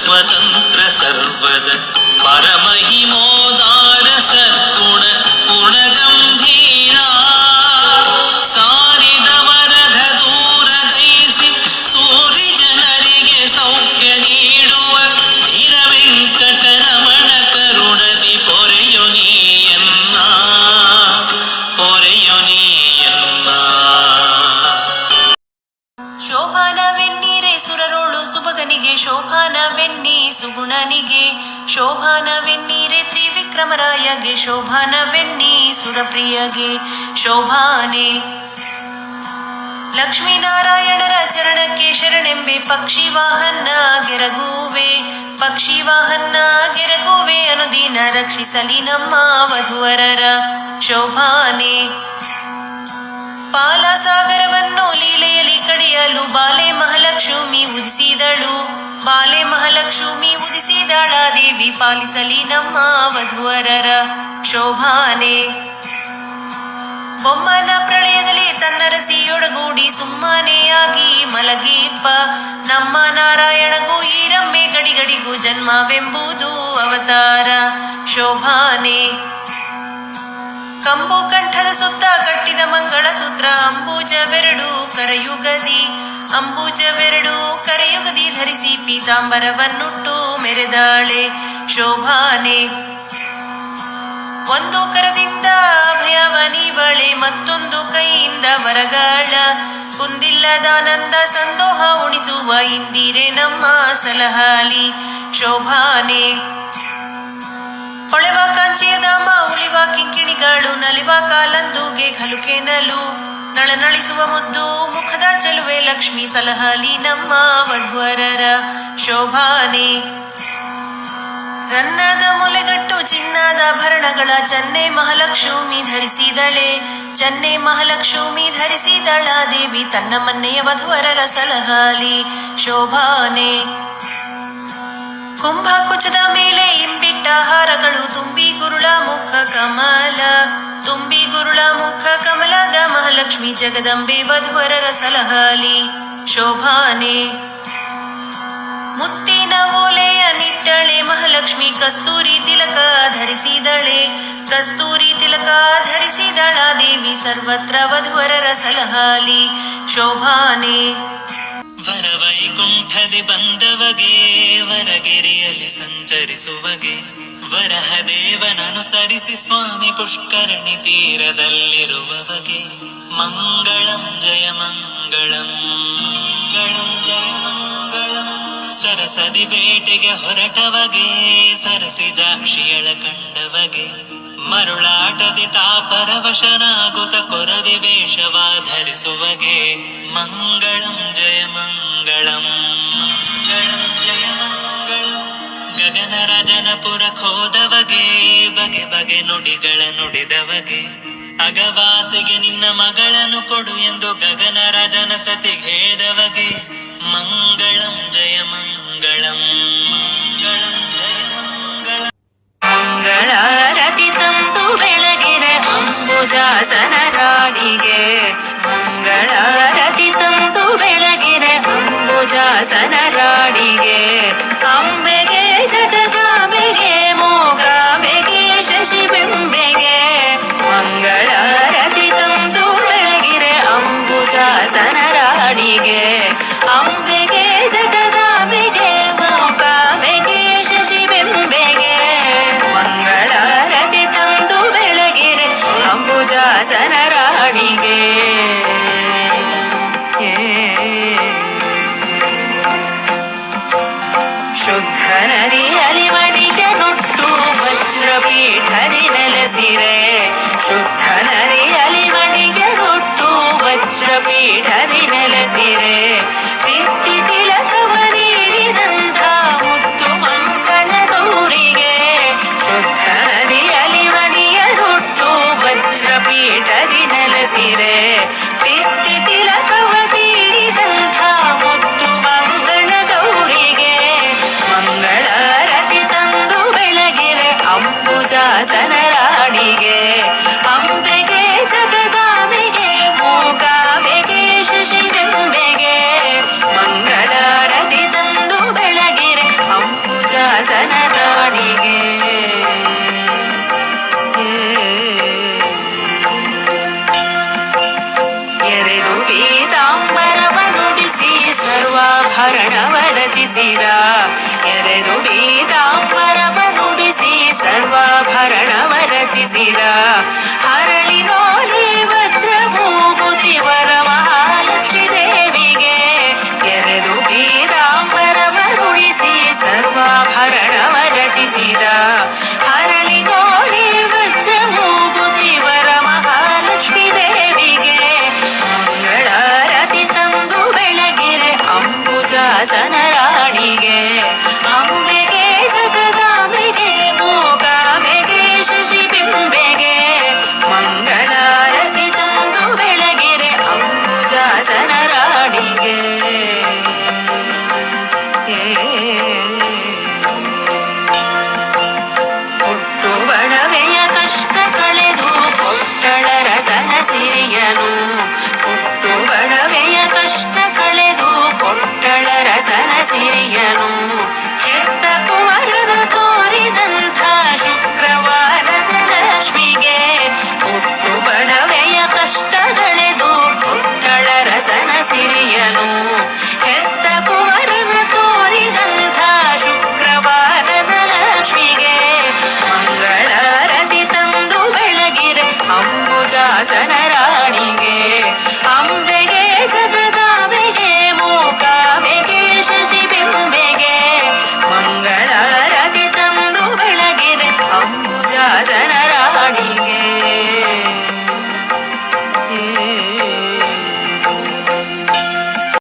ಸ್ವತಂತ್ರ ಸರ್ವದ ಪರಮಹಿಮೋದಾರ ಸದ್ಗುಣ ಗುಣಗಂಭೀರ ಸಾರಿದ ವರಧ ದೂರ ಗೈಸಿ ಸೂರಿ ಜನರಿಗೆ ಸೌಖ್ಯ ನೀಡುವ ಧೀರ ವೆಂಕಟರಮಣ ಕರುಣದಿ ಪೊರೆಯೊನಿಯನ್ನ ಪೊರೆಯೊನಿಯನ್ನ. ಶೋಭಾನವೆನ್ನೀರೆ ಸುರರೋಳು ಸುಭಗನಿಗೆ ಶೋಭಾನವೆನ್ನಿ ಸುಗುಣನಿಗೆ ಶೋಭಾನವೆನ್ನೀರೆ ತ್ರಿವಿಕ್ರಮರಾಯಗೆ ಶೋಭಾನವೆನ್ನಿ ಸುರಪ್ರಿಯಗೆ ಶೋಭಾನೆ. ಲಕ್ಷ್ಮೀನಾರಾಯಣರ ಚರಣಕ್ಕೆ ಶರಣೆಂಬೆ ಪಕ್ಷಿ ವಾಹನ ಗೆರಗುವೆ ಪಕ್ಷಿ ವಾಹನ ಗೆರಗುವೆ ಅನುದಿನ ರಕ್ಷಿಸಲಿ ನಮ್ಮ ವಧುವರರ ಶೋಭಾನೆ. ಪಾಲಸಾಗರವನ್ನು ಲೀಲೆಯಲ್ಲಿ ಕಡಿಯಲು ಬಾಲೆ ಮಹಾಲಕ್ಷ್ಮಿ ಉದಿಸಿದಳು ಬಾಲೆ ಮಹಾಲಕ್ಷ್ಮಿ ಉದಿಸಿದಳ ದೇವಿ ಪಾಲಿಸಲಿ ನಮ್ಮ ವಧುವರರ ಶೋಭಾನೆ. ಬೊಮ್ಮನ ಪ್ರಳಯದಲ್ಲಿ ತನ್ನ ರಸಿಯೊಡಗೂಡಿ ಸುಮ್ಮನೆಯಾಗಿ ಮಲಗೀಪ ನಮ್ಮ ನಾರಾಯಣಗೂ ಈ ರಂಬೆ ಗಡಿಗಡಿಗೂ ಜನ್ಮವೆಂಬುದು ಅವತಾರ ಶೋಭಾನೆ. ಕಂಬು ಕಂಠದ ಸುತ್ತ ಕಟ್ಟಿದ ಮಂಗಳ ಸೂತ್ರ ಅಂಬೂಜವೆರಡು ಕರಯುಗದಿ ಅಂಬೂಜವೆರಡು ಕರಯುಗದಿ ಧರಿಸಿ ಪೀತಾಂಬರವನ್ನುಟ್ಟು ಮೆರೆದಾಳೆ ಶೋಭಾನೆ. ಒಂದು ಕರದಿಂದ ಅಭಯವನಿವಳೆ ಮತ್ತೊಂದು ಕೈಯಿಂದ ವರಗಾಳ ಕುಂದಿಲ್ಲದಾನಂದ ಸಂದೋಹ ಉಣಿಸುವ ಇಂದಿರೆ ನಮ್ಮ ಸಲಹಾಲಿ ಶೋಭಾನೆ. ಹೊಳೆವ ಕಾಂಚಿಯ ಧಾಮ ಉಳಿವ ಕಿಂಕಿಣಿಗಳು ನಲಿವ ಕಾಲಂದುಗೆ ಕಲುಕೆನಲು ನಳನಳಿಸುವ ಮುದ್ದು ಮುಖದ ಚೆಲುವೆ ಲಕ್ಷ್ಮಿ ಸಲಹಲಿ ನಮ್ಮ ವಧುವರರ ಶೋಭಾನೆ. ರನ್ನದ ಮೊಲೆಗಟ್ಟು ಚಿನ್ನದ ಆಭರಣಗಳ ಚೆನ್ನೆ ಮಹಾಲಕ್ಷ್ಮಿ ಧರಿಸಿದಳೆ ಚೆನ್ನೆ ಮಹಾಲಕ್ಷ್ಮಿ ಧರಿಸಿದಳ ದೇವಿ ತನ್ನ ಮನ್ನೆಯ ವಧುವರರ ಸಲಹಾಲಿ ಶೋಭಾನೆ. ಕುಂಭ ಕುಚದ ಮೇಲೆ ಇಂಬಿಟ್ಟ ಹಾರಗಳು ತುಂಬಿ ಗುರುಳ ಮುಖ ಕಮಲ ತುಂಬಿ ಗುರುಳ ಮುಖ ಕಮಲದ ಮಹಾಲಕ್ಷ್ಮಿ ಜಗದಂಬೆ ವಧುವರರ ಸಲಹಾಲಿ ಶೋಭಾನೆ. ಮುತ್ತಿನ ಓಲೆಯ ನಿಟ್ಟಳೆ ಮಹಾಲಕ್ಷ್ಮಿ ಕಸ್ತೂರಿ ತಿಲಕ ಧರಿಸಿದಳೆ ಕಸ್ತೂರಿ ತಿಲಕ ಧರಿಸಿದಳ ದೇವಿ ಸರ್ವತ್ರ ವಧುವರರ ಸಲಹಾಲಿ ಶೋಭಾನೆ. ವರವೈಕುಂಠದಿ ಬಂದವಗೆ ವರಗಿರಿಯಲ್ಲಿ ಸಂಚರಿಸುವಗೆ ವರಹದೇವನನುಸರಿಸಿ ಸ್ವಾಮಿ ಪುಷ್ಕರಣಿ ತೀರದಲ್ಲಿರುವವಗೆ ಮಂಗಳಂ ಜಯ ಮಂಗಳಂ ಮಂಗಳಂ ಜಯ ಮಂಗಳಂ. ಸರಸದಿ ಬೇಟೆಗೆ ಹೊರಟವಗೆ ಸರಸಿ ಜಾಕ್ಷಿಯಳ ಕಂಡವಗೆ ಮರುಳಾಟದಿ ತಾಪರವಶನಾಗುತ್ತ ಕೊರವಿ ವೇಷವಾಧರಿಸುವಗೆ ಮಂಗಳಂ ಜಯ ಮಂಗಳಂ ಮಂಗಳಂ ಜಯ ಮಂಗಳಂ. ಗಗನರಾಜನಪುರ ಖೋದವಗೆ ಬಗೆ ಬಗೆ ನುಡಿಗಳ ನುಡಿದವಗೆ ಅಗವಾಸಿಗೆ ನಿನ್ನ ಮಗಳನ್ನು ಕೊಡು ಎಂದು ಗಗನರಾಜನ ಸತಿಗೆ ಹೇಳಿದವಗೆ ಮಂಗಳಂ ಜಯ ಮಂಗಳಂ ಮಂಗಳಂ ಜಯ ಮಂಗಳಂ. ಮಂಗಳಾರತಿ ತಂದು ಬೆಳಗಿರೆ ಅಂಬುಜಾಸನ ರಾಣಿಗೆ ಮಂಗಳಾರತಿ ತಂದು ಬೆಳಗಿರೆ ಅಂಬುಜಾಸನ ರಾಣಿಗೆ ಅಂಬೆಗೆ ಜಗದಾಂಬೆಗೆ ಮೂಕಾಂಬೆಗೆ ಶಶಿಬಿಂಬೆಗೆ ಮಂಗಳಾರತಿ ತಂದು ಬೆಳಗಿರೆ ಅಂಬುಜಾಸನ ರಾಣಿಗೆ ಅಂಬೆಗೆ ಜಗದಾಂಬೆಗೆ ಮೂಕಾಂಬೆಗೆ ಶಶಿಬಿಂಬೆಗೆ ಮಂಗಳಾರತಿ ತಂದು ಬೆಳಗಿರೆ ಅಂಬುಜಾಸನ ರಾಣಿಗೆ. ಶುದ್ಧ ನದಿಯಲ್ಲಿ ಮಡಿಗೆ ನುಟ್ಟು ವಜ್ರಪೀಠದಿ ನೆಲೆಸಿರೆ ಶುದ್ಧ ನದಿಯಲ್ಲಿ ಮಡಿಗೆ ನುಟ್ಟು ವಜ್ರಪೀಠದಿ ನೆಲೆಸಿರೆ ತಿಟ್ಟಿ ತಿಲಕವ ನೀಡಿದಂಥ ಮುತ್ತು ಮಂಗಳ ಗೌರಿಗೆ ಶುದ್ಧ ನದಿಯಲ್ಲಿ ಮಡಿಯ ನುಟ್ಟು ವಜ್ರಪೀಠದಿ ನೆಲೆಸಿರೆ ತಿಟ್ಟಿ ತಿಲಕವ ನೀಡಿದಂಥ ಮುತ್ತು ಮಂಗಳ ಗೌರಿಗೆ ಮಂಗಳಾರತಿ ತಂದು ಬೆಳಗಿರೆ ಅಂಬುಜಾಸನ ರಾಣಿಗೆ ಅಂಬೆಗೆ ಜಗದಾಂಬೆಗೆ ಮೂಕಾಂಬೆಗೆ ಶಶಿಬಿಂಬೆಗೆ ಮಂಗಳಾರತಿ ತಂದು ಬೆಳಗಿರೆ ಅಂಬುಜಾಸನ ಸರ್ವಾಭರಣವ ರಚಿಸಿದ ಎರೆದು ಪೀತಾಂಬರವ ನುಡಿಸಿ ಸರ್ವಾಭರಣವ ರಚಿಸಿದ ಹರಳಿ ನೋಲಿ ವಜ್ರ ಮೂಗುತಿ ವರ ಮಹಾಲಕ್ಷ್ಮೀ ದೇವಿಗೆ ಎರೆದು ಪೀತಾಂಬರವ ನುಡಿಸಿ ಸರ್ವಾಭರಣವ ರಚಿಸಿದ ಹರಳಿ ನೋಲಿ ವಜ್ರ ಮೂಗುತಿ ವರ ಮಹಾಲಕ್ಷ್ಮೀ ದೇವಿಗೆ ಮಂಗಳಾರತಿ ತಂದು ಬೆಳಗಿರೆ ಅಂಬುಜಾಸನ ರಾಣಿಗೆ ಅಂಬೆಗೆ ಜಗದಾಂಬೆಗೆ ಮೂಕಾಂಬೆಗೆ ಶಶಿಬಿಂಬೆಗೆ ಮಂಗಳಾರತಿ ತಂದು ಬೆಳಗಿರೆ ಅಂಬುಜಾಸನ ರಾಣಿಗೆ ಹುಟ್ಟು ಬಡವೆಯ ಕಷ್ಟ ಕಳೆದು ಕೊಟ್ಟಳ ರಸನ ಸಿರಿಯನು ಹುಟ್ಟು ಬಡವೆಯ ಕಷ್ಟ ಕಳೆದು ಕೊಟ್ಟಳ ರಸನ ಸಿರಿಯನು